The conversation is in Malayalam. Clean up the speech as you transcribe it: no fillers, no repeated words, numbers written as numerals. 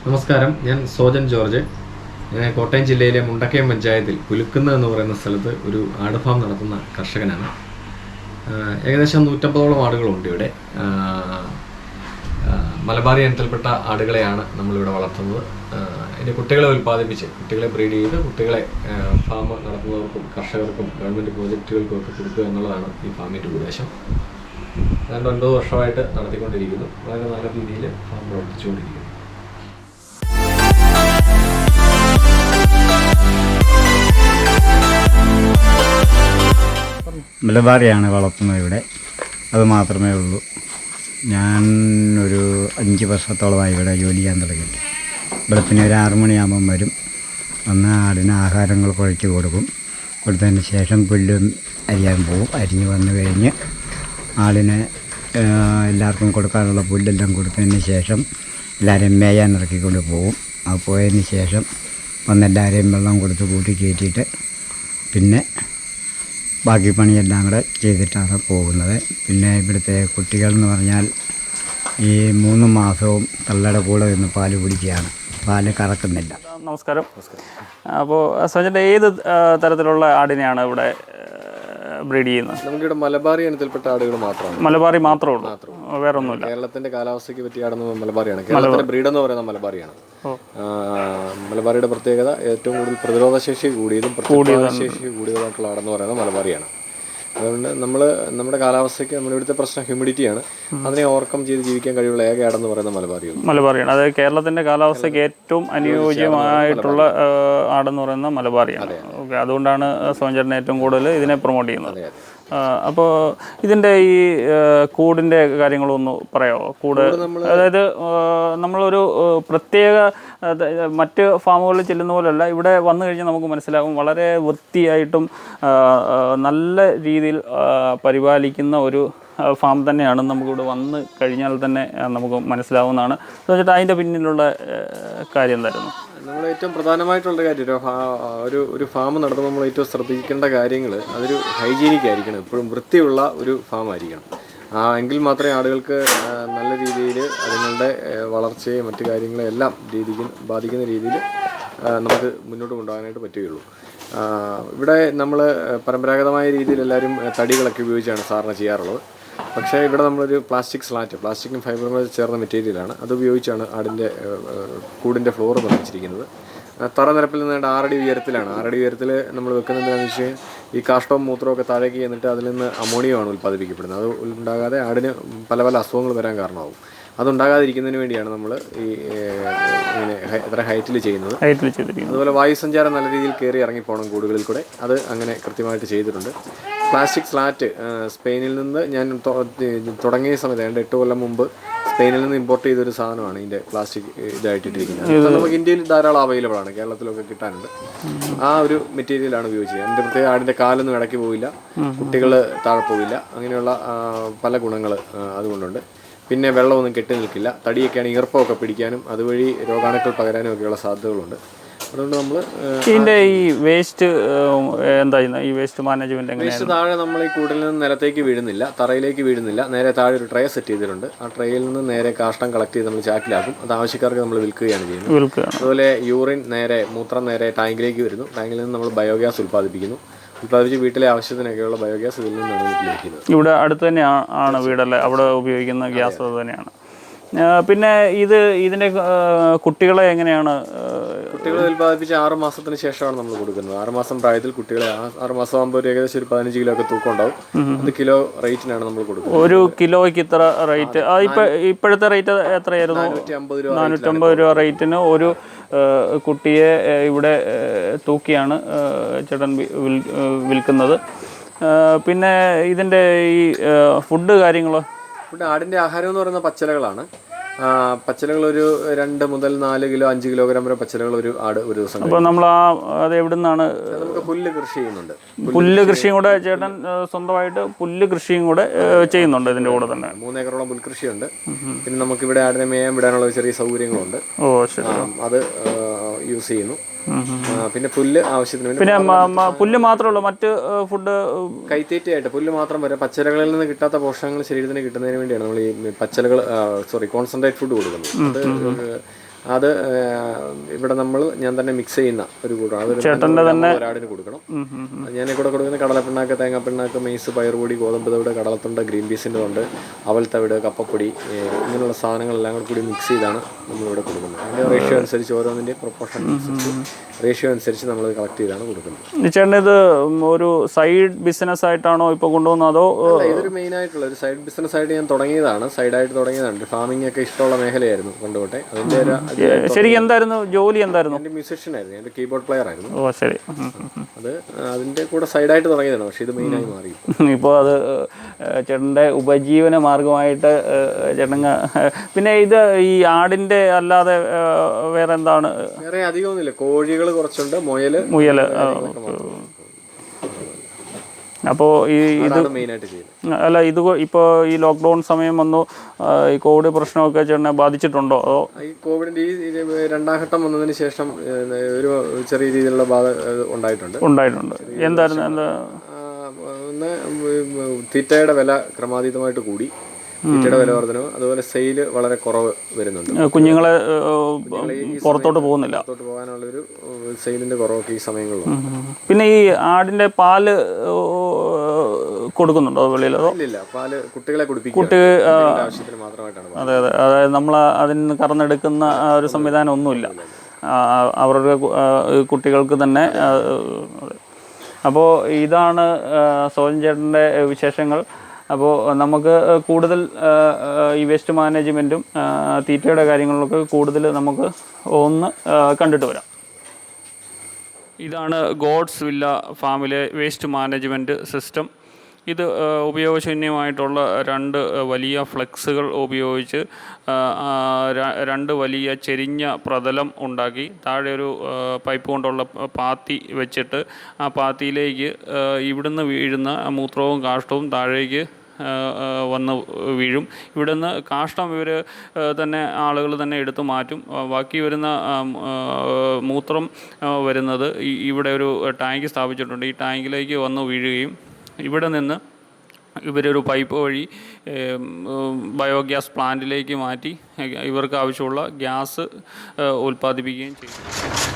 നമസ്കാരം, ഞാൻ സോജൻ ജോർജ്. ഞാൻ കോട്ടയം ജില്ലയിലെ മുണ്ടക്കയം പഞ്ചായത്തിൽ പുലുക്കുന്ന എന്ന് പറയുന്ന സ്ഥലത്ത് ഒരു ആട് ഫാം നടത്തുന്ന കർഷകനാണ്. ഏകദേശം 150ഓളം ആടുകളുണ്ട് ഇവിടെ. മലബാറി ഇനത്തിൽപ്പെട്ട ആടുകളെയാണ് നമ്മളിവിടെ വളർത്തുന്നത്. അതിൻ്റെ കുട്ടികളെ ഉൽപ്പാദിപ്പിച്ച് കുട്ടികളെ ബ്രീഡ് ചെയ്ത് കുട്ടികളെ ഫാം നടത്തുന്നവർക്കും കർഷകർക്കും ഗവൺമെൻറ് പ്രോജക്റ്റുകൾക്കും ഒക്കെ കൊടുക്കുക എന്നുള്ളതാണ് ഈ ഫാമിൻ്റെ ഉദ്ദേശം. ഏതാണ്ട് 9 വർഷമായിട്ട് നടത്തിക്കൊണ്ടിരിക്കുന്നു. വളരെ നല്ല രീതിയിൽ ഫാം പ്രവർത്തിച്ചുകൊണ്ടിരിക്കുന്നു. മലബാറിയാണ് വളർത്തുന്നത് ഇവിടെ. അത് മാത്രമേ ഉള്ളൂ. ഞാൻ ഒരു 5 വർഷത്തോളമായി ഇവിടെ ജോലി ചെയ്യാൻ തുടങ്ങിയിട്ട്. വെളുപ്പിന് ഒരു 6 മണിയാകുമ്പം വരും. വന്ന് ആടിന് ആഹാരങ്ങൾ കുഴച്ച് കൊടുക്കും. കൊടുത്തതിന് ശേഷം പുല്ല് അരിയാൻ പോകും. അരിഞ്ഞ് വന്നു കഴിഞ്ഞ് ആടിന് എല്ലാവർക്കും കൊടുക്കാനുള്ള പുല്ലെല്ലാം കൊടുത്തതിന് ശേഷം എല്ലാവരെയും മേയാൻ ഇറക്കിക്കൊണ്ട് പോകും. അത് പോയതിന് ശേഷം വന്നെല്ലാവരെയും വെള്ളം കൊടുത്ത് കൂട്ടി കയറ്റിയിട്ട് പിന്നെ ബാക്കി പണിയെല്ലാം കൂടെ ചെയ്തിട്ടാണ് പോകുന്നത്. പിന്നെ ഇവിടുത്തെ കുട്ടികളെന്ന് പറഞ്ഞാൽ ഈ 3 മാസവും തള്ളയുടെ കൂടെ നിന്ന് പാല് കുടിക്കുകയാണ്. പാല് കറക്കുന്നില്ല. നമസ്കാരം. അപ്പോൾ സോജൻ്റെ ഏത് തരത്തിലുള്ള ആടിനെയാണ് ഇവിടെ ബ്രീഡ് ചെയ്യുന്നത്? നമുക്കിവിടെ മലബാറി ഇനത്തിൽപ്പെട്ട ആടുകൾ മാത്രമാണ്. മലബാറി മാത്രമേ ഉള്ളൂ, വേറെ ഒന്നുമില്ല. കേരളത്തിന്റെ കാലാവസ്ഥയ്ക്ക് പറ്റിയ ആടുന്നത് മലബാറിയാണ്. കേരളത്തിന്റെ ബ്രീഡ് എന്ന് പറയുന്നത് മലബാറിയാണ്. മലബാറിയുടെ പ്രത്യേകത ഏറ്റവും കൂടുതൽ പ്രതിരോധശേഷി കൂടിയതും പ്രതിരോധശേഷി കൂടിയതായിട്ടുള്ള ആടെന്ന് പറയുന്നത് മലബാറിയാണ്. അതുകൊണ്ട് നമ്മുടെ കാലാവസ്ഥയ്ക്ക് നമ്മുടെ ഇവിടുത്തെ പ്രശ്നം ഹ്യൂമിഡിറ്റിയാണ്. അതിനെ ഓവർകം ചെയ്ത് ജീവിക്കാൻ കഴിവുള്ള ഏക ആടെന്ന് പറയുന്നത് മലബാറിയാണ്. അത് കേരളത്തിന്റെ കാലാവസ്ഥയ്ക്ക് ഏറ്റവും അനുയോജ്യമായിട്ടുള്ള ആടെന്ന് പറയുന്നത് മലബാറിയാണ്. ഓക്കെ, അതുകൊണ്ടാണ് സോഞ്ചേട്ടൻ ഏറ്റവും കൂടുതൽ ഇതിനെ പ്രൊമോട്ട് ചെയ്യുന്നത്. അപ്പോൾ ഇതിൻ്റെ ഈ കൂടിൻ്റെ കാര്യങ്ങളൊന്ന് പറയാമോ? കൂട് അതായത് നമ്മളൊരു പ്രത്യേക മറ്റ് ഫാമുകളിൽ ചെല്ലുന്ന പോലെയല്ല, ഇവിടെ വന്നു കഴിഞ്ഞാൽ നമുക്ക് മനസ്സിലാകും വളരെ വൃത്തിയായിട്ടും നല്ല രീതിയിൽ പരിപാലിക്കുന്ന ഒരു ഫാം തന്നെയാണ്. നമുക്കിവിടെ വന്ന് കഴിഞ്ഞാൽ തന്നെ നമുക്ക് മനസ്സിലാവുന്നതാണ്. എന്നിട്ട് അതിൻ്റെ പിന്നിലുള്ള കാര്യം എന്തായിരുന്നു? നമ്മൾ ഏറ്റവും പ്രധാനമായിട്ടുള്ള കാര്യം ഒരു ഫാം നടത്തുമ്പോൾ നമ്മൾ ഏറ്റവും ശ്രദ്ധിക്കേണ്ട കാര്യങ്ങൾ അതൊരു ഹൈജീനിക് ആയിരിക്കണം. എപ്പോഴും വൃത്തിയുള്ള ഒരു ഫാം ആയിരിക്കണം. എങ്കിൽ മാത്രമേ ആടുകൾക്ക് നല്ല രീതിയിൽ അതുങ്ങളുടെ വളർച്ചയും മറ്റു കാര്യങ്ങളെ എല്ലാം ബാധിക്കുന്ന രീതിയിൽ നമുക്ക് മുന്നോട്ട് കൊണ്ടുപോകാനായിട്ട് പറ്റുകയുള്ളൂ. ഇവിടെ നമ്മൾ പരമ്പരാഗതമായ രീതിയിൽ എല്ലാവരും തടികളൊക്കെ ഉപയോഗിച്ചാണ് സാധാരണ ചെയ്യാറുള്ളത്. പക്ഷേ ഇവിടെ നമ്മളൊരു പ്ലാസ്റ്റിക്കും ഫൈബറും ചേർന്ന മെറ്റീരിയലാണ്. അത് ഉപയോഗിച്ചാണ് ആടിൻ്റെ കൂടിൻ്റെ ഫ്ലോർ നിർമ്മിച്ചിരിക്കുന്നത്. തറനിരപ്പിൽ നിന്ന് 6 അടി ഉയരത്തിലാണ്. 6 അടി ഉയരത്തിൽ നമ്മൾ വെക്കുന്നത് എന്താണെന്ന് വെച്ച് ഈ കാഷ്ടവും മൂത്രവും ഒക്കെ താഴേക്ക് ചെന്നിട്ട് അതിൽ നിന്ന് അമോണിയമാണ് ഉൽപ്പാദിപ്പിക്കപ്പെടുന്നത്. അത് ഉണ്ടാകാതെ ആടിന് പല അസുഖങ്ങൾ വരാൻ കാരണമാകും. അതുണ്ടാകാതിരിക്കുന്നതിന് വേണ്ടിയാണ് നമ്മൾ ഈ ഇങ്ങനെ എത്ര ഹൈറ്റിൽ ചെയ്യുന്നത്. അതുപോലെ വായുസഞ്ചാരം നല്ല രീതിയിൽ കയറി ഇറങ്ങിപ്പോകണം കൂടുകളിൽ കൂടെ. അത് അങ്ങനെ കൃത്യമായിട്ട് ചെയ്തിട്ടുണ്ട്. പ്ലാസ്റ്റിക് സ്ലാറ്റ് സ്പെയിനിൽ നിന്ന് ഞാൻ തുടങ്ങിയ സമയത്ത് 8 കൊല്ലം മുമ്പ് സ്പെയിനിൽ നിന്ന് ഇമ്പോർട്ട് ചെയ്തൊരു സാധനമാണ് ഇതിൻ്റെ പ്ലാസ്റ്റിക് ഇതായിട്ടിരിക്കുന്നത്. നമുക്ക് ഇന്ത്യയിൽ ധാരാളം അവൈലബിൾ ആണ്, കേരളത്തിലൊക്കെ കിട്ടാനുണ്ട്. ആ ഒരു മെറ്റീരിയലാണ് ഉപയോഗിച്ചത്. അതിൻ്റെ പ്രത്യേക ആടിൻ്റെ കാലൊന്നും ഇടയ്ക്ക് പോവില്ല, കുട്ടികൾ താഴെ പോവില്ല, അങ്ങനെയുള്ള പല ഗുണങ്ങൾ അതുകൊണ്ടുണ്ട്. പിന്നെ വെള്ളമൊന്നും കെട്ടി നിൽക്കില്ല. തടിയൊക്കെയാണ് ഈർപ്പമൊക്കെ പിടിക്കാനും അതുവഴി രോഗാണുക്കൾ പകരാനും ഒക്കെയുള്ള സാധ്യതകളുണ്ട്. അതുകൊണ്ട് നമ്മൾ ഇതിൻ്റെ ഈ വേസ്റ്റ് എന്താ ഈ വേസ്റ്റ് മാനേജ്മെന്റ് വേസ്റ്റ് താഴെ നമ്മൾ ഈ കൂടിൽ നിന്ന് നിലത്തേക്ക് വീഴുന്നില്ല, തറയിലേക്ക് വീഴുന്നില്ല. നേരെ താഴെ ഒരു ട്രേ സെറ്റ് ചെയ്തിട്ടുണ്ട്. ആ ട്രേയിൽ നിന്ന് നേരെ കാഷ്ടം കളക്ട് ചെയ്ത് നമ്മൾ ചാക്കിലാക്കും. അത് ആവശ്യക്കാർക്ക് നമ്മൾ വിൽക്കുകയാണ് ചെയ്യുന്നത്. അതുപോലെ മൂത്രം നേരെ ടാങ്കിലേക്ക് വരുന്നു. ടാങ്കിൽ നിന്ന് നമ്മൾ ബയോഗ്യാസ് ഉൽപ്പാദിപ്പിച്ച് വീട്ടിലെ ആവശ്യത്തിനൊക്കെയുള്ള ബയോഗ്യാസ് ഇതിൽ നിന്നാണ് വീട്ടിലേക്ക്. ഇവിടെ അടുത്ത് തന്നെ ആണ് വീടല്ലേ, അവിടെ ഉപയോഗിക്കുന്ന ഗ്യാസ് അത് തന്നെയാണ്. പിന്നെ ഇതിൻ്റെ കുട്ടികളെ എങ്ങനെയാണ്? കുട്ടികളെ ഉൽപ്പാദിപ്പിച്ച് 6 മാസത്തിന് ശേഷമാണ് നമ്മൾ കൊടുക്കുന്നത്. 6 മാസം പ്രായത്തിൽ കുട്ടികളെ 6 മാസം ആകുമ്പോൾ ഏകദേശം ഒരു 15 കിലോ ഒക്കെ തൂക്കം ഉണ്ടാവും. അത് കിലോ റേറ്റിനാണ് നമ്മൾ കൊടുക്കുന്നത്. ഒരു കിലോയ്ക്ക് ഇത്ര റേറ്റ്? ഇപ്പോഴത്തെ റേറ്റ് എത്രയായിരുന്നു? 450 രൂപ റേറ്റിന് ഒരു കുട്ടിയെ ഇവിടെ തൂക്കിയാണ് ചേട്ടൻ വിൽക്കുന്നത്. പിന്നെ ഇതിൻ്റെ ഈ ഫുഡ് കാര്യങ്ങളോ? ആടിൻ്റെ ആഹാരം എന്ന് പറയുന്ന പച്ചിലകളാണ്. പച്ചിലകൾ ഒരു 2 മുതൽ 4 കിലോ 5 കിലോഗ്രാം വരെ പച്ചിലകൾ ഒരു ആട് ഒരു ദിവസം. അപ്പോൾ നമ്മൾ അത് എവിടെ നിന്നാണ്? നമുക്ക് പുല്ല് കൃഷി ചെയ്യുന്നുണ്ട്. പുല്ല് കൃഷിയും കൂടെ ചേട്ടൻ സ്വന്തമായിട്ട് പുല്ല് കൃഷിയും കൂടെ ചെയ്യുന്നുണ്ട് ഇതിൻ്റെ കൂടെ തന്നെ? 3 ഏക്കറോളം പുൽകൃഷിയുണ്ട്. പിന്നെ നമുക്കിവിടെ ആടിനെ മേയാൻ വിടാനുള്ള ചെറിയ സൗകര്യങ്ങളുണ്ട്. അത് യൂസ് ചെയ്യുന്നു. പിന്നെ പുല്ല് ആവശ്യത്തിന് വേണ്ടി. പിന്നെ പുല്ല് മാത്രമേ മറ്റ് ഫുഡ് കൈത്തേറ്റയായിട്ട് പുല്ല് മാത്രം വരെ പച്ചിലകളിൽ നിന്ന് കിട്ടാത്ത പോഷകങ്ങൾ ശരീരത്തിന് കിട്ടുന്നതിന് വേണ്ടിയാണ് നമ്മൾ ഈ കോൺസെൻട്രേറ്റ് ഫുഡ് കൊടുക്കുന്നത്. അത് അത് ഇവിടെ ഞാൻ തന്നെ മിക്സ് ചെയ്യുന്ന ഒരു കൂടാണ്. അതൊരു ഒരാടിന് കൊടുക്കണം. ഞാൻ കൂടെ കൊടുക്കുന്ന കടലപ്പിണ്ണാക്ക്, തേങ്ങാപ്പിണ്ണാക്ക്, മെയ്സ്, പയറുപൊടി, ഗോതമ്പ് തവിട്, കടലത്തുണ്ട്, ഗ്രീൻ പീസിൻ്റെ തൊണ്ട്, അവൽ തവിട്, കപ്പപ്പൊടി, ഇങ്ങനെയുള്ള സാധനങ്ങളെല്ലാം കൂടി മിക്സ് ചെയ്താണ് നമ്മളിവിടെ കൊടുക്കുന്നത്. അതിൻ്റെ റേഷ്യോ അനുസരിച്ച് ഓരോന്നിൻ്റെ പ്രൊപ്പോർഷൻ അനുസരിച്ച് റേഷ്യോ അനുസരിച്ച് നമ്മൾ കളക്ട് ചെയ്താണ് കൊടുക്കുന്നത്. ചേട്ടൻ ഇത് ഒരു സൈഡ് ബിസിനസ് ആയിട്ടാണോ ഇപ്പോൾ കൊണ്ടുപോകുന്നത് അതോ? ഇതൊരു മെയിൻ ആയിട്ടുള്ള ഒരു സൈഡ് ബിസിനസ് ആയിട്ട് ഞാൻ തുടങ്ങിയതാണ്. സൈഡായിട്ട് തുടങ്ങിയതാണ്. ഫാമിംഗ് ഒക്കെ ഇഷ്ടമുള്ള മേഖലയായിരുന്നു പണ്ടുതൊട്ടേ. അതിൻ്റെ ശരിക്കും എന്തായിരുന്നു ജോലി? എന്തായിരുന്നു? എൻ്റെ മ്യൂസിഷ്യൻ ആയിരുന്നു, എൻ്റെ കീബോർഡ് പ്ലെയർ ആയിരുന്നു. ഓ ശരി. അത് അതിൻ്റെ കൂടെ സൈഡായിട്ട് തുടങ്ങിയതാണ്. പക്ഷേ ഇത് മെയിനായി മാറി ഇപ്പോൾ അത് ചേട്ടൻ്റെ ഉപജീവന മാർഗമായിട്ട് ചേട്ടങ്ങ. പിന്നെ ഇത് ഈ ആടിൻ്റെ അല്ലാതെ വേറെ എന്താണ്? വേറെ അധികമൊന്നുമില്ല. കോഴികൾ കുറച്ചുണ്ട്, മുയൽ. അപ്പോൾ ഇത് അല്ല, ഇത് ഇപ്പോൾ ഈ ലോക്ക്ഡൗൺ സമയം വന്നു, ഈ കോവിഡ് പ്രശ്നമൊക്കെ ചേട്ടനെ ബാധിച്ചിട്ടുണ്ടോ? അതോ ഈ കോവിഡിൻ്റെ ഈ രണ്ടാം ഘട്ടം വന്നതിന് ശേഷം ഒരു ചെറിയ രീതിയിലുള്ള ബാധ ഉണ്ടായിട്ടുണ്ട്. എന്തായിരുന്നു? ഒന്ന് തീറ്റയുടെ വില ക്രമാതീതമായിട്ട് കൂടി. തീറ്റയുടെ വില വർധനവ്, അതുപോലെ സെയിൽ വളരെ കുറവ് വരുന്നുണ്ട്. കുഞ്ഞുങ്ങളെ പുറത്തോട്ട് പോകുന്നില്ല. പുറത്തോട്ട് പോകാനുള്ളൊരു സെയിലിൻ്റെ കുറവൊക്കെ ഈ സമയങ്ങളിലുണ്ട്. പിന്നെ ഈ ആടിൻ്റെ പാല് കൊടുക്കുന്നുണ്ടോ വെളിയിൽ? ഇല്ല, പാല് കുട്ടികളെ ആവശ്യത്തിന് മാത്രമായിട്ടാണ്. അതെ. അതായത് നമ്മൾ അതിൽ നിന്ന് കറന്നെടുക്കുന്ന ഒരു സംവിധാനം ഒന്നുമില്ല, അവരുടെ കുട്ടികൾക്ക് തന്നെ. അപ്പോൾ ഇതാണ് സോജൻ ചേട്ടൻ്റെ വിശേഷങ്ങൾ. അപ്പോൾ നമുക്ക് കൂടുതൽ ഈ വേസ്റ്റ് മാനേജ്മെൻറ്റും തീറ്റയുടെ കാര്യങ്ങളിലൊക്കെ കൂടുതൽ നമുക്ക് ഒന്ന് കണ്ടിട്ട് വരാം. ഇതാണ് ഗോഡ്സ് വില്ല ഫാമിലെ വേസ്റ്റ് മാനേജ്മെൻറ്റ് സിസ്റ്റം. ഇത് ഉപയോഗശൂന്യമായിട്ടുള്ള 2 വലിയ ഫ്ലെക്സുകൾ ഉപയോഗിച്ച് 2 വലിയ ചെരിഞ്ഞ പ്രതലം ഉണ്ടാക്കി താഴെ ഒരു പൈപ്പ് കൊണ്ടുള്ള പാത്തി വെച്ചിട്ട് ആ പാത്തിയിലേക്ക് ഇവിടുന്ന് വീഴുന്ന മൂത്രവും കാഷ്ടവും താഴേക്ക് വന്ന് വീഴും. ഇവിടുന്ന് കാഷ്ടം ഇവർ തന്നെ ആളുകൾ തന്നെ എടുത്തു മാറ്റും. ബാക്കി വരുന്ന മൂത്രം വരുന്നത് ഇവിടെ ഒരു ടാങ്ക് സ്ഥാപിച്ചിട്ടുണ്ട്. ഈ ടാങ്കിലേക്ക് വന്ന് വീഴുകയും ഇവിടെ നിന്ന് ഇവരൊരു പൈപ്പ് വഴി ബയോഗ്യാസ് പ്ലാന്റിലേക്ക് മാറ്റി ഇവർക്ക് ആവശ്യമുള്ള ഗ്യാസ് ഉൽപ്പാദിപ്പിക്കുകയും ചെയ്യും.